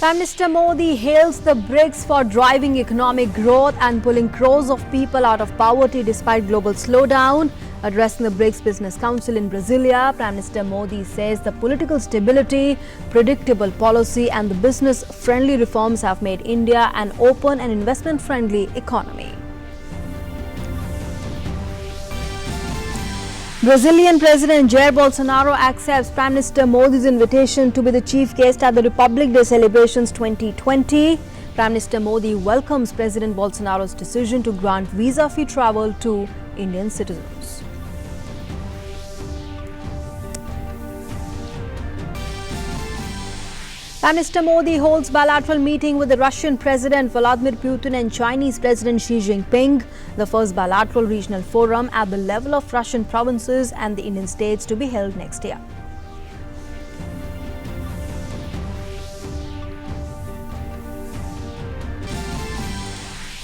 Prime Minister Modi hails the BRICS for driving economic growth and pulling crores of people out of poverty despite global slowdown. Addressing the BRICS Business Council in Brasilia, Prime Minister Modi says the political stability, predictable policy and the business-friendly reforms have made India an open and investment-friendly economy. Brazilian President Jair Bolsonaro accepts Prime Minister Modi's invitation to be the chief guest at the Republic Day celebrations 2020. Prime Minister Modi welcomes President Bolsonaro's decision to grant visa-free travel to Indian citizens. Prime Minister Modi holds bilateral meeting with the Russian President Vladimir Putin and Chinese President Xi Jinping, the first bilateral regional forum at the level of Russian provinces and the Indian states to be held next year.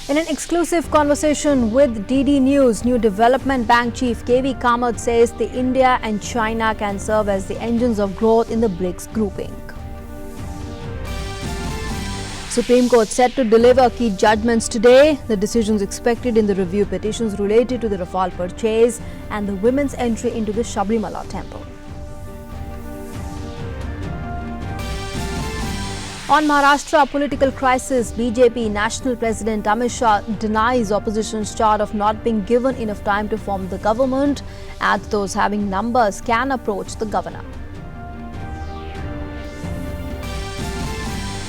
In an exclusive conversation with DD News, New Development Bank Chief KV Kamath says the India and China can serve as the engines of growth in the BRICS grouping. Supreme Court set to deliver key judgments today. The decisions expected in the review petitions related to the Rafale purchase and the women's entry into the Sabrimala temple. On Maharashtra political crisis, BJP National President Amit Shah denies opposition's charge of not being given enough time to form the government, adds those having numbers can approach the governor.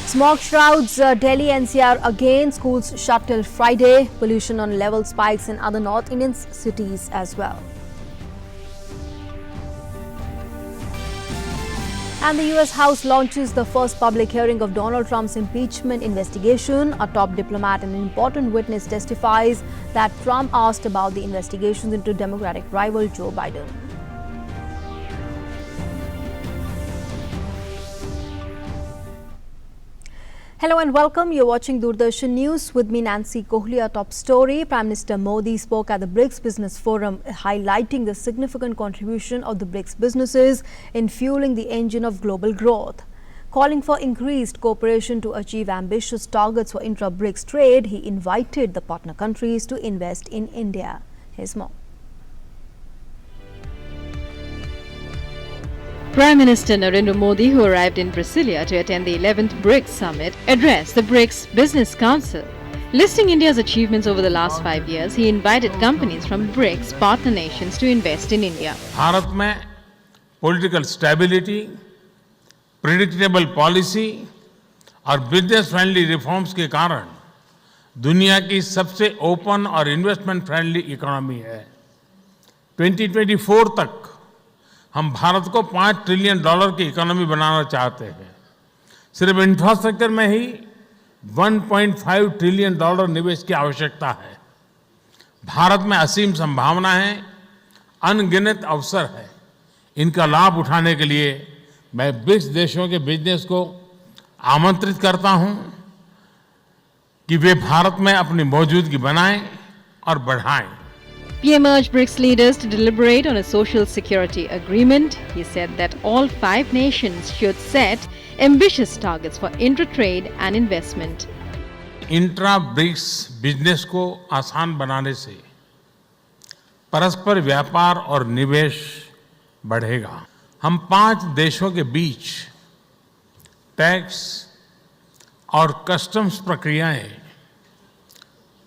Smog shrouds Delhi-NCR again, schools shut till Friday, pollution on level spikes in other North Indian cities as well. And the US House launches the first public hearing of Donald Trump's impeachment investigation. A top diplomat and important witness testifies that Trump asked about the investigations into Democratic rival Joe Biden. Hello and welcome. You're watching Doordarshan News with me, Nancy Kohli. Top story. Prime Minister Modi spoke at the BRICS Business Forum, highlighting the significant contribution of the BRICS businesses in fueling the engine of global growth. Calling for increased cooperation to achieve ambitious targets for intra-BRICS trade, he invited the partner countries to invest in India. Here's more. Prime Minister Narendra Modi, who arrived in Brasilia to attend the 11th BRICS Summit, addressed the BRICS Business Council. Listing India's achievements over the last 5 years, he invited companies from BRICS partner nations to invest in India. Bharat में political stability, predictable policy और business friendly reforms के कारण दुनिया की सबसे open और investment friendly economy है। 2024 तक हम भारत को $5 ट्रिलियन की इकोनॉमी बनाना चाहते हैं। सिर्फ इंफ्रास्ट्रक्चर में ही $1.5 ट्रिलियन निवेश की आवश्यकता है। भारत में असीम संभावना है, अनगिनत अवसर है। इनका लाभ उठाने के लिए मैं ब्रिक्स देशों के बिजनेस को आमंत्रित करता हूं कि वे भारत में अपनी मौजूदगी बनाएं और बढ़ाएं। PM urged BRICS leaders to deliberate on a social security agreement. He said that all 5 nations should set ambitious targets for intra-trade and investment. Intra-BRICS business को आसान बनाने से परस्पर व्यापार और निवेश बढ़ेगा। हम 5 देशों के बीच टैक्स और कस्टम्स प्रक्रियाएं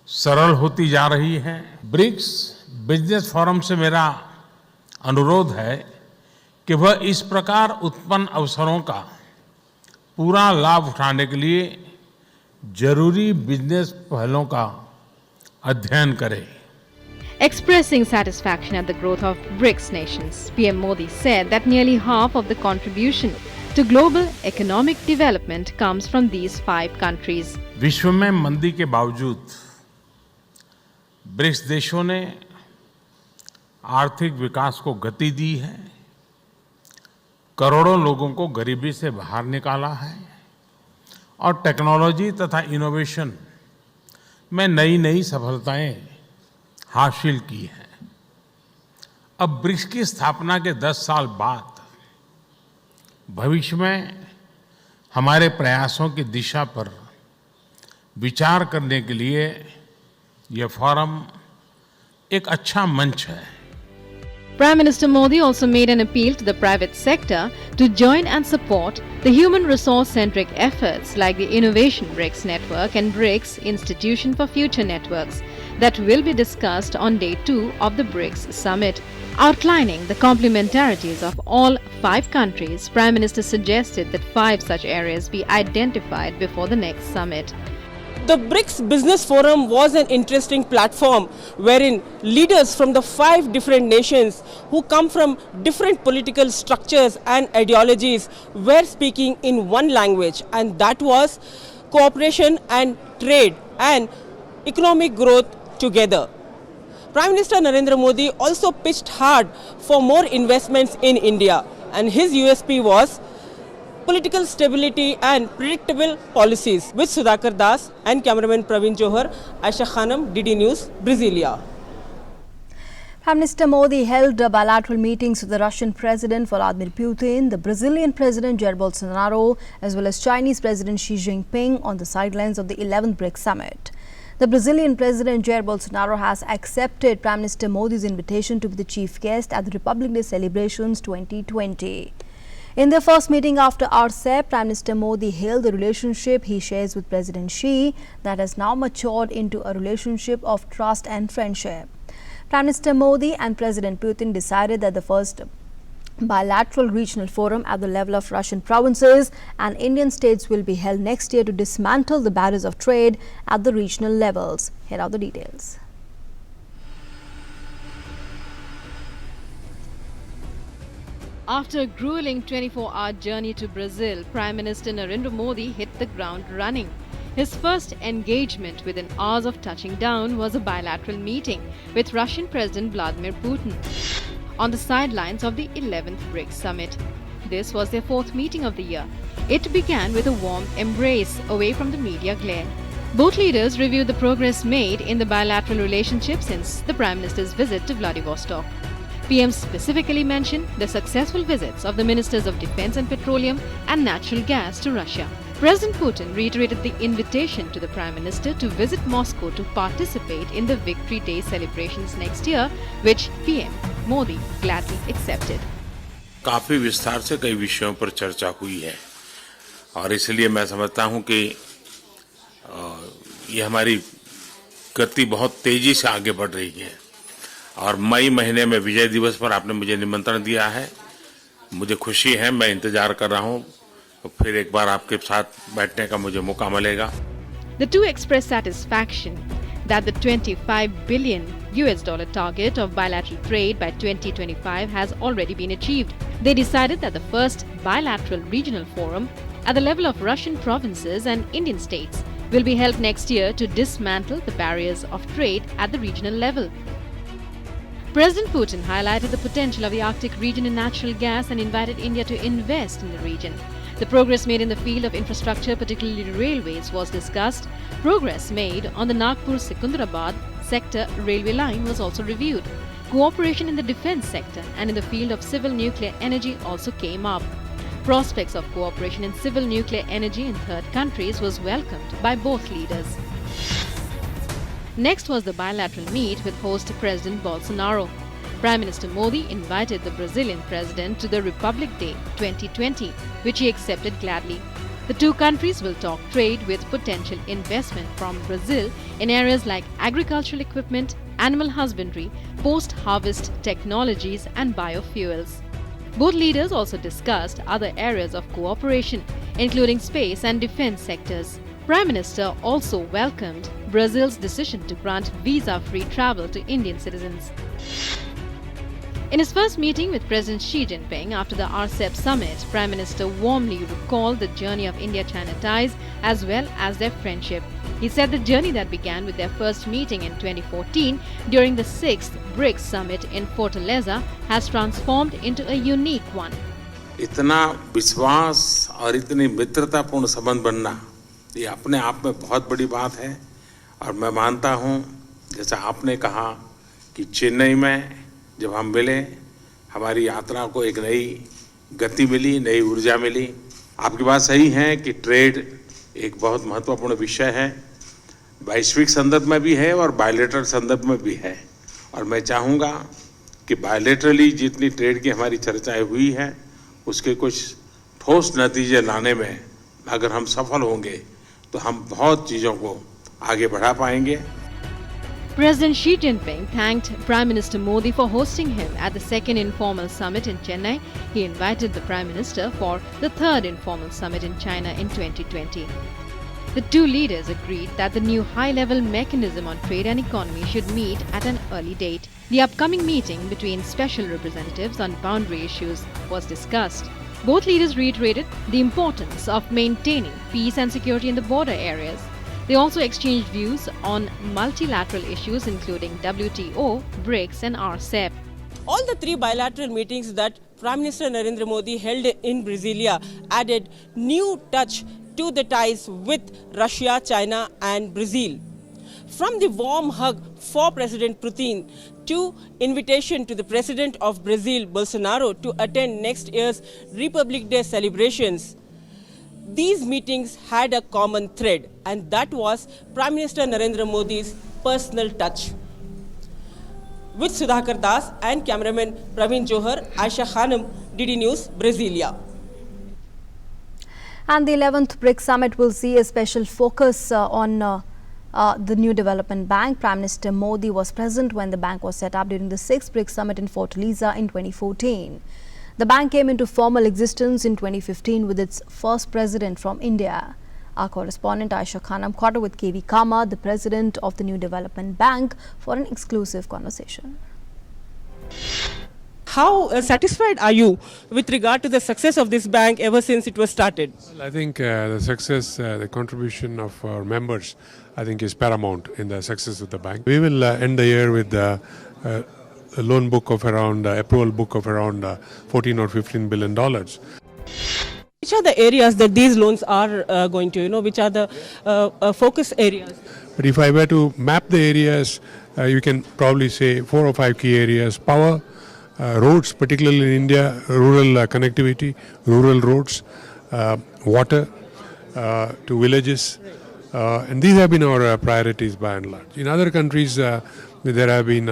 सरल होती जा रही हैं। ब्रिक्स बिजनेस फोरम से मेरा अनुरोध है कि वह इस प्रकार उत्पन्न अवसरों का पूरा लाभ उठाने के लिए जरूरी बिजनेस पहलों का अध्ययन करें। Expressing satisfaction at the growth of BRICS nations, PM Modi said that nearly half of the contribution to global economic development comes from these 5 countries. विश्व में मंदी के बावजूद ब्रिक्स देशों ने आर्थिक विकास को गति दी है, करोड़ों लोगों को गरीबी से बाहर निकाला है और टेक्नोलॉजी तथा इनोवेशन में नई नई सफलताएं हासिल की हैं। अब ब्रिक्स की स्थापना के 10 साल बाद भविष्य में हमारे प्रयासों की दिशा पर विचार करने के लिए यह फोरम एक अच्छा मंच है। Prime Minister Modi also made an appeal to the private sector to join and support the human resource-centric efforts like the Innovation BRICS Network and BRICS Institution for Future Networks that will be discussed on day 2 of the BRICS Summit. Outlining the complementarities of all 5 countries, Prime Minister suggested that 5 such areas be identified before the next summit. The BRICS Business Forum was an interesting platform wherein leaders from the 5 different nations who come from different political structures and ideologies were speaking in one language, and that was cooperation and trade and economic growth together. Prime Minister Narendra Modi also pitched hard for more investments in India, and his USP was political stability and predictable policies. With Sudhakar Das and cameraman Praveen Johar, Aisha Khanam, DD News, Brasilia. Prime Minister Modi held bilateral meetings with the Russian President Vladimir Putin, the Brazilian President Jair Bolsonaro, as well as Chinese President Xi Jinping on the sidelines of the 11th BRICS Summit. The Brazilian President Jair Bolsonaro has accepted Prime Minister Modi's invitation to be the chief guest at the Republic Day celebrations 2020. In their first meeting after RCEP, Prime Minister Modi hailed the relationship he shares with President Xi that has now matured into a relationship of trust and friendship. Prime Minister Modi and President Putin decided that the first bilateral regional forum at the level of Russian provinces and Indian states will be held next year to dismantle the barriers of trade at the regional levels. Here are the details. After a grueling 24-hour journey to Brazil, Prime Minister Narendra Modi hit the ground running. His first engagement within hours of touching down was a bilateral meeting with Russian President Vladimir Putin on the sidelines of the 11th BRICS Summit. This was their 4th meeting of the year. It began with a warm embrace away from the media glare. Both leaders reviewed the progress made in the bilateral relationship since the Prime Minister's visit to Vladivostok. PM specifically mentioned the successful visits of the Ministers of Defence and Petroleum and Natural Gas to Russia. President Putin reiterated the invitation to the Prime Minister to visit Moscow to participate in the Victory Day celebrations next year, which PM Modi gladly accepted. काफी विस्तार से कई विषयों पर चर्चा हुई है और इसलिए मैं समझता हूं कि ये हमारी गति बहुत तेजी से आगे बढ़ रही है और मई महीने में विजय दिवस पर आपने मुझे निमंत्रण दिया है। मुझे खुशी है, मैं इंतजार कर रहा हूं, फिर एक बार आपके साथ बैठने का मुझे मौका मिलेगा। The two expressed satisfaction that the $25 billion target of bilateral trade by 2025 has already been achieved. They decided that the first bilateral regional forum at the level of Russian provinces and Indian states will be held next year to dismantle the barriers of trade at the regional level. President Putin highlighted the potential of the Arctic region in natural gas and invited India to invest in the region. The progress made in the field of infrastructure, particularly railways, was discussed. Progress made on the Nagpur-Secunderabad sector railway line was also reviewed. Cooperation in the defence sector and in the field of civil nuclear energy also came up. Prospects of cooperation in civil nuclear energy in third countries was welcomed by both leaders. Next was the bilateral meet with host President Bolsonaro. Prime Minister Modi invited the Brazilian president to the Republic Day 2020, which he accepted gladly. The two countries will talk trade with potential investment from Brazil in areas like agricultural equipment, animal husbandry, post-harvest technologies and biofuels. Both leaders also discussed other areas of cooperation, including space and defense sectors. Prime Minister also welcomed Brazil's decision to grant visa-free travel to Indian citizens. In his first meeting with President Xi Jinping after the RCEP summit, Prime Minister warmly recalled the journey of India-China ties as well as their friendship. He said the journey that began with their first meeting in 2014 during the 6th BRICS summit in Fortaleza has transformed into a unique one. इतना विश्वास और इतनी मित्रतापूर्ण संबंध बनना ये अपने आप में बहुत बड़ी बात है और मैं मानता हूं जैसा आपने कहा कि चेन्नई में जब हम मिले हमारी यात्रा को एक नई गति मिली, नई ऊर्जा मिली आपकी बात सही है कि ट्रेड एक बहुत महत्वपूर्ण विषय है, वैश्विक संदर्भ में भी है और बायलैटरल संदर्भ में भी है। और मैं चाहूँगा कि बायलैटरली जितनी ट्रेड की हमारी चर्चाएं हुई है उसके कुछ ठोस नतीजे लाने में अगर हम सफल होंगे तो हम बहुत चीज़ों को आगे बढ़ा पाएंगे। President Xi Jinping thanked Prime Minister Modi for hosting him at the second informal summit in Chennai. He invited the Prime Minister for the third informal summit in China in 2020. The two leaders agreed that the new high-level mechanism on trade and economy should meet at an early date. The upcoming meeting between special representatives on boundary issues was discussed. Both leaders reiterated the importance of maintaining peace and security in the border areas. They also exchanged views on multilateral issues including WTO, BRICS and RCEP. All the three bilateral meetings that Prime Minister Narendra Modi held in Brasilia added new touch to the ties with Russia, China and Brazil. From the warm hug for President Putin to invitation to the President of Brazil, Bolsonaro, to attend next year's Republic Day celebrations, these meetings had a common thread, and that was Prime Minister Narendra Modi's personal touch. With Sudhakar Das and cameraman Praveen Johar, Aisha Khanam, DD News, Brasilia. And the 11th BRICS Summit will see a special focus on the new development bank. Prime Minister Modi was present when the bank was set up during the 6th BRICS Summit in Fortaleza in 2014. The bank came into formal existence in 2015 with its first president from India. Our correspondent Aisha Khanam caught up with KV Kama, the president of the new development bank, for an exclusive conversation. How satisfied are you with regard to the success of this bank ever since it was started? Well, I think the success, the contribution of our members, I think is paramount in the success of the bank. We will end the year with a loan book of around, approval book of around 14 or 15 billion dollars. Which are the areas that these loans are going to, which are the focus areas? But if I were to map the areas, you can probably say 4 or 5 key areas: power, roads, particularly in India, rural connectivity, rural roads, water to villages, and these have been our priorities by and large. In other countries, there have been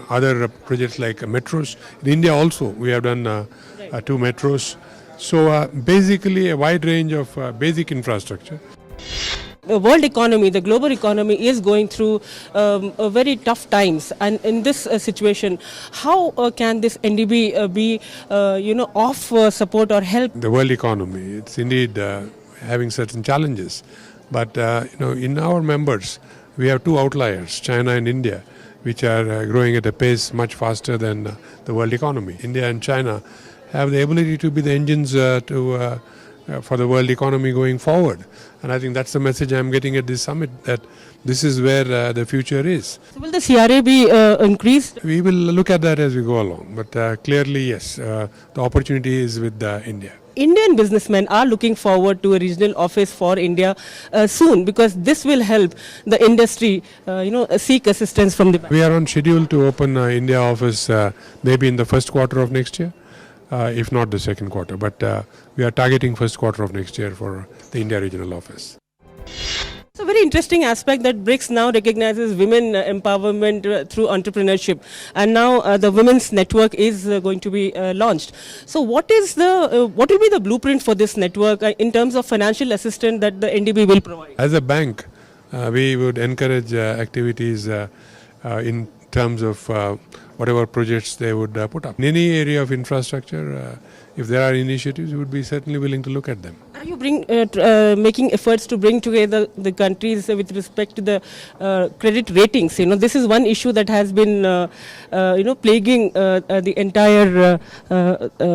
other projects like metros. In India also, we have done 2 metros. So basically a wide range of basic infrastructure. The world economy, the global economy is going through very tough times, and in this situation, how can this NDB be, of support or help? The world economy, it's indeed having certain challenges, but in our members, we have 2 outliers, China and India, which are growing at a pace much faster than the world economy. India and China have the ability to be the engines for the world economy going forward. And I think that's the message I'm getting at this summit, that this is where the future is. So will the CRA be increased? We will look at that as we go along, but clearly yes, the opportunity is with India. Indian businessmen are looking forward to a regional office for India soon, because this will help the industry, seek assistance from the bank. We are on schedule to open India office maybe in the first quarter of next year, if not the second quarter. But we are targeting first quarter of next year for the India regional office. It's a very interesting aspect that BRICS now recognizes women empowerment through entrepreneurship, and now the women's network is going to be launched. So what will be the blueprint for this network in terms of financial assistance that the NDB will provide? As a bank, we would encourage activities in terms of whatever projects they would put up. In any area of infrastructure, if there are initiatives, we would be certainly willing to look at them. Are you making efforts to bring together the countries with respect to the credit ratings? This is one issue that has been, plaguing the entire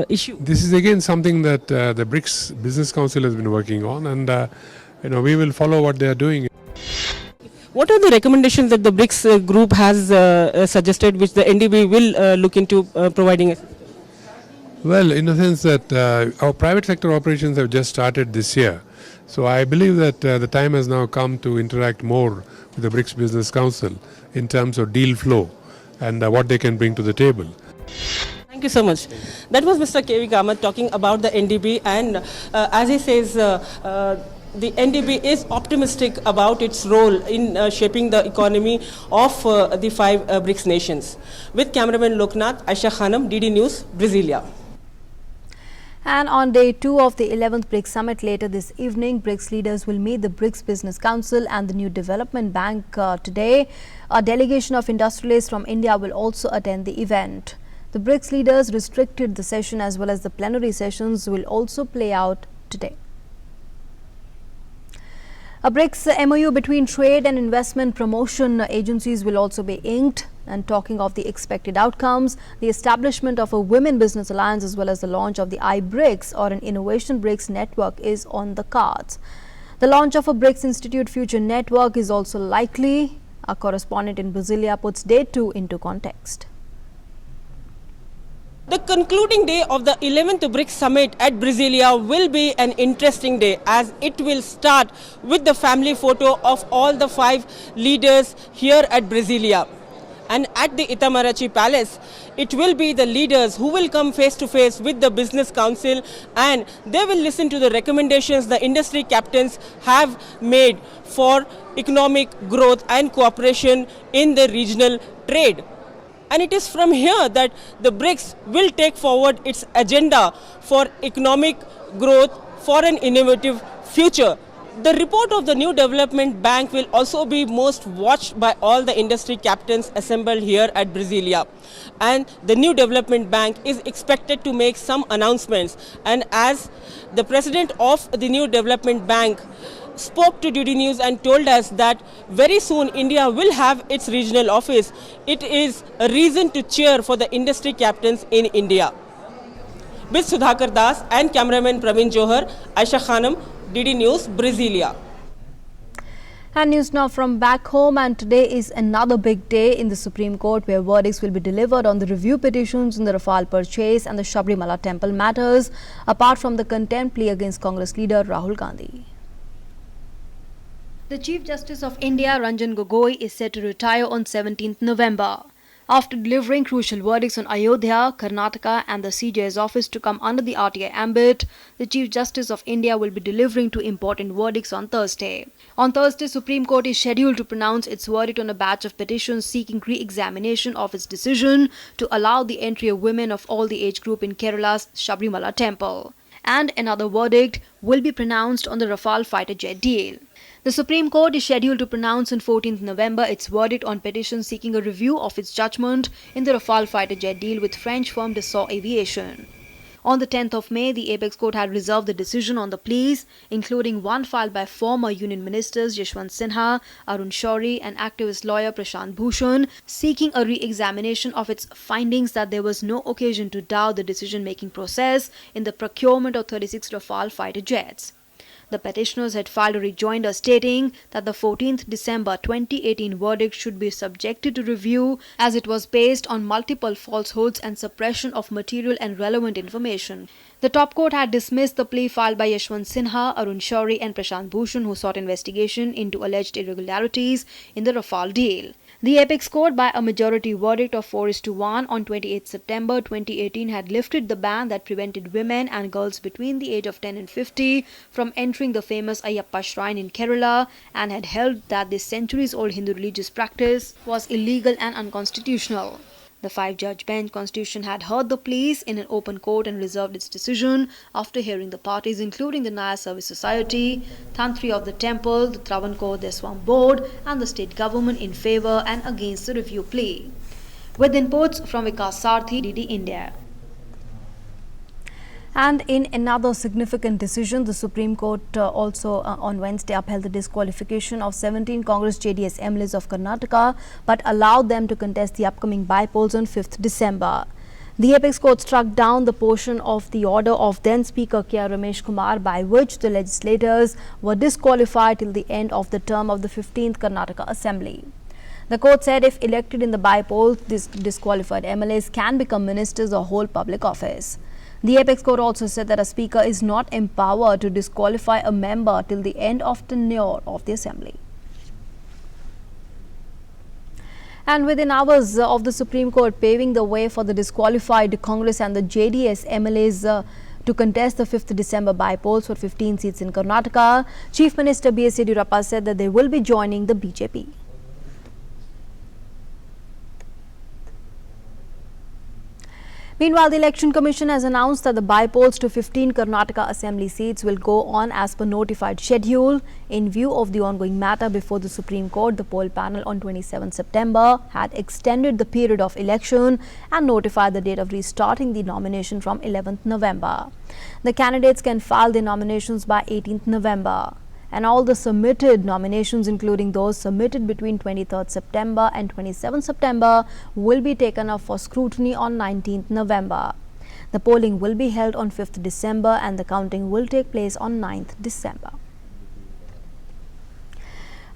issue. This is again something that the BRICS Business Council has been working on, and we will follow what they are doing. What are the recommendations that the BRICS group has suggested, which the NDB will look into providing assistance? Well, in the sense that our private sector operations have just started this year. So I believe that the time has now come to interact more with the BRICS Business Council in terms of deal flow and what they can bring to the table. Thank you so much. That was Mr. K.V. Kamath talking about the NDB, and as he says, the NDB is optimistic about its role in shaping the economy of the five BRICS nations. With cameraman Loknath, Aisha Khanam, DD News, Brasilia. And on day 2 of the 11th BRICS Summit later this evening, BRICS leaders will meet the BRICS Business Council and the New Development Bank today. A delegation of industrialists from India will also attend the event. The BRICS leaders restricted the session as well as the plenary sessions will also play out today. A BRICS MOU between trade and investment promotion agencies will also be inked. And talking of the expected outcomes, the establishment of a Women Business Alliance as well as the launch of the iBRICS or an Innovation BRICS network is on the cards. The launch of a BRICS Institute Future Network is also likely. Our correspondent in Brasilia puts day 2 into context. The concluding day of the 11th BRICS Summit at Brasilia will be an interesting day, as it will start with the family photo of all the 5 leaders here at Brasilia. And at the Itamaraty Palace, it will be the leaders who will come face to face with the Business Council, and they will listen to the recommendations the industry captains have made for economic growth and cooperation in the regional trade. And it is from here that the BRICS will take forward its agenda for economic growth for an innovative future. The report of the New Development Bank will also be most watched by all the industry captains assembled here at Brasilia. And the New Development Bank is expected to make some announcements. And as the president of the New Development Bank spoke to DD News and told us that very soon India will have its regional office, it is a reason to cheer for the industry captains in India. With Sudhakar Das and cameraman Praveen Johar, Aisha Khanam, DD News, Brasilia. And news now from back home, and today is another big day in the Supreme Court where verdicts will be delivered on the review petitions in the Rafale purchase and the Sabrimala temple matters, apart from the contempt plea against Congress leader Rahul Gandhi. The Chief Justice of India, Ranjan Gogoi, is set to retire on 17th November. After delivering crucial verdicts on Ayodhya, Karnataka and the CJ's office to come under the RTI ambit, the Chief Justice of India will be delivering 2 important verdicts on Thursday. On Thursday, Supreme Court is scheduled to pronounce its verdict on a batch of petitions seeking re-examination of its decision to allow the entry of women of all the age group in Kerala's Sabrimala temple. And another verdict will be pronounced on the Rafale fighter jet deal. The Supreme Court is scheduled to pronounce on 14th November its verdict on petitions seeking a review of its judgment in the Rafale fighter jet deal with French firm Dassault Aviation. On the 10th of May, the Apex Court had reserved the decision on the pleas, including one filed by former Union Ministers Yashwant Sinha, Arun Shourie and activist lawyer Prashant Bhushan, seeking a re-examination of its findings that there was no occasion to doubt the decision-making process in the procurement of 36 Rafale fighter jets. The petitioners had filed a rejoinder stating that the 14th December 2018 verdict should be subjected to review as it was based on multiple falsehoods and suppression of material and relevant information. The top court had dismissed the plea filed by Yashwant Sinha, Arun Shourie and Prashant Bhushan, who sought investigation into alleged irregularities in the Rafale deal. The Apex Court, by a majority verdict of 4:1 on 28 September 2018, had lifted the ban that prevented women and girls between the age of 10 and 50 from entering the famous Ayyappa shrine in Kerala, and had held that this centuries-old Hindu religious practice was illegal and unconstitutional. The 5-judge bench Constitution had heard the pleas in an open court and reserved its decision after hearing the parties, including the Naya Service Society, Tantri of the Temple, the Travancore Deswam Board and the state government in favour and against the review plea. With inputs from Vikas Sarthi, DD India. And in another significant decision, the Supreme Court also on Wednesday upheld the disqualification of 17 Congress JDS MLAs of Karnataka, but allowed them to contest the upcoming by-polls on 5th December. The Apex Court struck down the portion of the order of then Speaker K. Ramesh Kumar by which the legislators were disqualified till the end of the term of the 15th Karnataka Assembly. The court said if elected in the by-polls, these disqualified MLAs can become ministers or hold public office. The Apex Court also said that a speaker is not empowered to disqualify a member till the end of tenure of the Assembly. And within hours of the Supreme Court paving the way for the disqualified Congress and the JDS MLAs to contest the 5th December by-polls for 15 seats in Karnataka, Chief Minister B.S. Yediyurappa said that they will be joining the BJP. Meanwhile, the Election Commission has announced that the by-polls to 15 Karnataka Assembly seats will go on as per notified schedule. In view of the ongoing matter before the Supreme Court, the poll panel on 27 September had extended the period of election and notified the date of restarting the nomination from 11th November. The candidates can file their nominations by 18th November. And all the submitted nominations, including those submitted between 23rd September and 27th September, will be taken up for scrutiny on 19th November. The polling will be held on 5th December and the counting will take place on 9th December.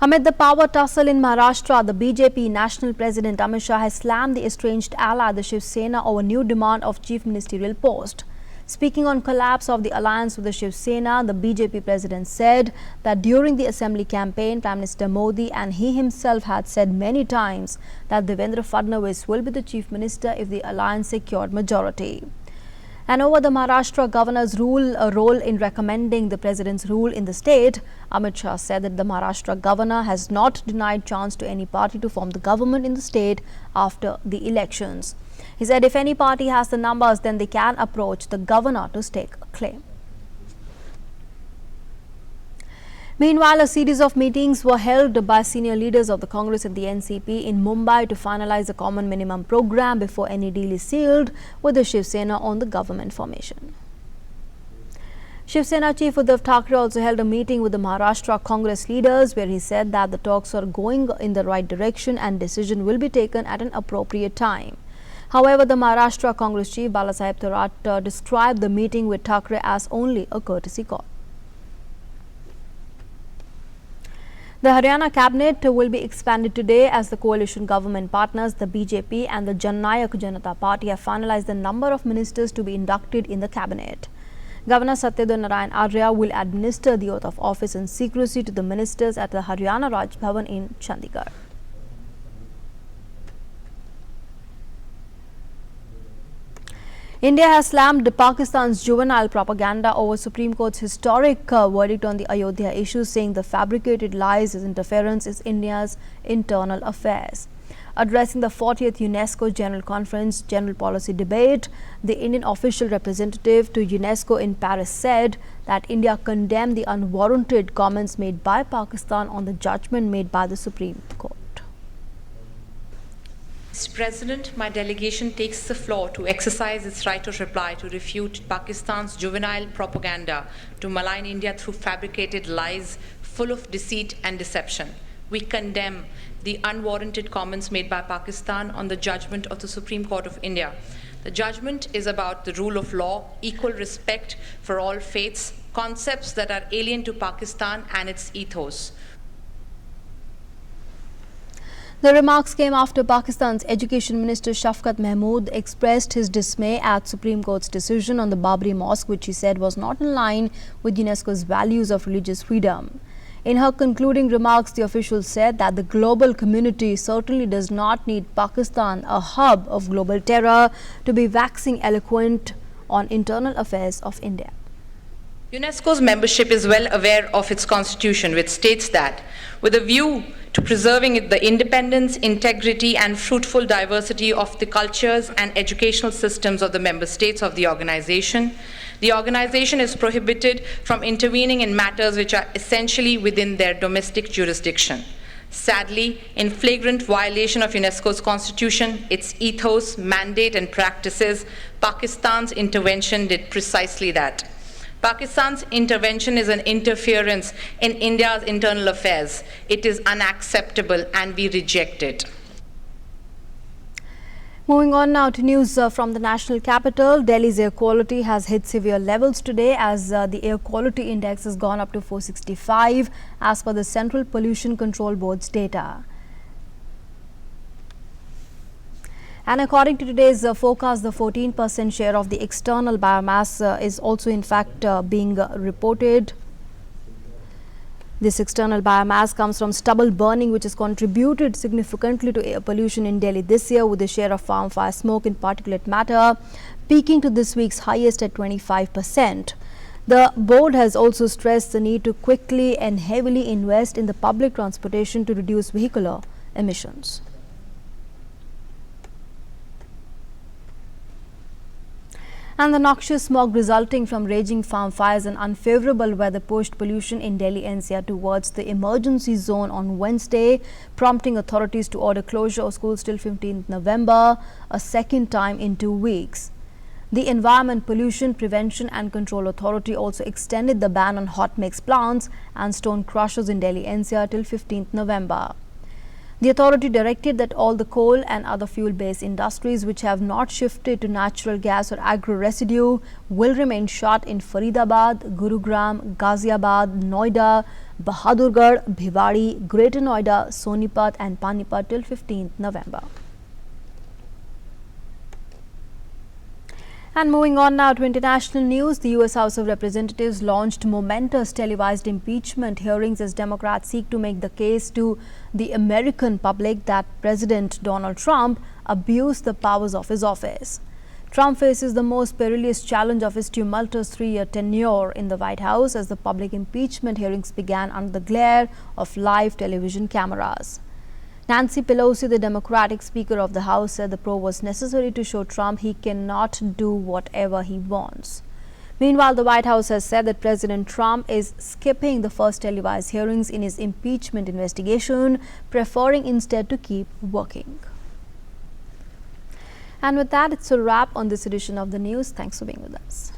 Amid the power tussle in Maharashtra, the BJP National President Amit Shah has slammed the estranged ally, the Shiv Sena, over new demand of chief ministerial post. Speaking on collapse of the alliance with the Shiv Sena, the BJP president said that during the assembly campaign, Prime Minister Modi and he himself had said many times that Devendra Fadnavis will be the chief minister if the alliance secured majority. And over the Maharashtra governor's role in recommending the president's rule in the state, Amit Shah said that the Maharashtra governor has not denied chance to any party to form the government in the state after the elections. He said if any party has the numbers, then they can approach the governor to stake a claim. Meanwhile, a series of meetings were held by senior leaders of the Congress and the NCP in Mumbai to finalize a common minimum program before any deal is sealed with the Shiv Sena on the government formation. Shiv Sena Chief Uddhav Thackeray also held a meeting with the Maharashtra Congress leaders where he said that the talks are going in the right direction and decision will be taken at an appropriate time. However, the Maharashtra Congress Chief Balasaheb Thorat described the meeting with Thackeray as only a courtesy call. The Haryana cabinet will be expanded today as the coalition government partners, the BJP and the Jan Nayak Janata Party, have finalized the number of ministers to be inducted in the cabinet. Governor Satyendra Narayan Arya will administer the oath of office in secrecy to the ministers at the Haryana Raj Bhavan in Chandigarh. India has slammed Pakistan's juvenile propaganda over Supreme Court's historic verdict on the Ayodhya issue, saying the fabricated lies is interference in India's internal affairs. Addressing the 40th UNESCO General Conference General Policy Debate, the Indian official representative to UNESCO in Paris said that India condemned the unwarranted comments made by Pakistan on the judgment made by the Supreme Court. Mr. President, my delegation takes the floor to exercise its right of reply to refute Pakistan's juvenile propaganda to malign India through fabricated lies full of deceit and deception. We condemn the unwarranted comments made by Pakistan on the judgment of the Supreme Court of India. The judgment is about the rule of law, equal respect for all faiths, concepts that are alien to Pakistan and its ethos. The remarks came after Pakistan's Education Minister Shafqat Mahmood expressed his dismay at Supreme Court's decision on the Babri Mosque, which he said was not in line with UNESCO's values of religious freedom. In her concluding remarks, the official said that the global community certainly does not need Pakistan, a hub of global terror, to be waxing eloquent on internal affairs of India. UNESCO's membership is well aware of its constitution, which states that, with a view to preserving the independence, integrity, and fruitful diversity of the cultures and educational systems of the member states of the organization is prohibited from intervening in matters which are essentially within their domestic jurisdiction. Sadly, in flagrant violation of UNESCO's constitution, its ethos, mandate, and practices, Pakistan's intervention did precisely that. Pakistan's intervention is an interference in India's internal affairs. It is unacceptable and we reject it. Moving on now to news from the national capital. Delhi's air quality has hit severe levels today as the air quality index has gone up to 465 as per the Central Pollution Control Board's data. And according to today's forecast, the 14% share of the external biomass is also in fact being reported. This external biomass comes from stubble burning, which has contributed significantly to air pollution in Delhi this year, with the share of farm fire smoke in particulate matter peaking to this week's highest at 25%. The board has also stressed the need to quickly and heavily invest in the public transportation to reduce vehicular emissions. And the noxious smog resulting from raging farm fires and unfavorable weather pushed pollution in Delhi-NCR towards the emergency zone on Wednesday, prompting authorities to order closure of schools till 15th November, a second time in 2 weeks. The Environment Pollution Prevention and Control Authority also extended the ban on hot mix plants and stone crushers in Delhi-NCR till 15th November. The authority directed that all the coal and other fuel-based industries which have not shifted to natural gas or agro-residue will remain shut in Faridabad, Gurugram, Ghaziabad, Noida, Bahadurgarh, Bhiwadi, Greater Noida, Sonipat and Panipat till 15th November. And moving on now to international news, the US House of Representatives launched momentous televised impeachment hearings as Democrats seek to make the case to the American public that President Donald Trump abused the powers of his office. Trump faces the most perilous challenge of his tumultuous 3-year tenure in the White House as the public impeachment hearings began under the glare of live television cameras. Nancy Pelosi, the Democratic Speaker of the House, said the probe was necessary to show Trump he cannot do whatever he wants. Meanwhile, the White House has said that President Trump is skipping the first televised hearings in his impeachment investigation, preferring instead to keep working. And with that, it's a wrap on this edition of the news. Thanks for being with us.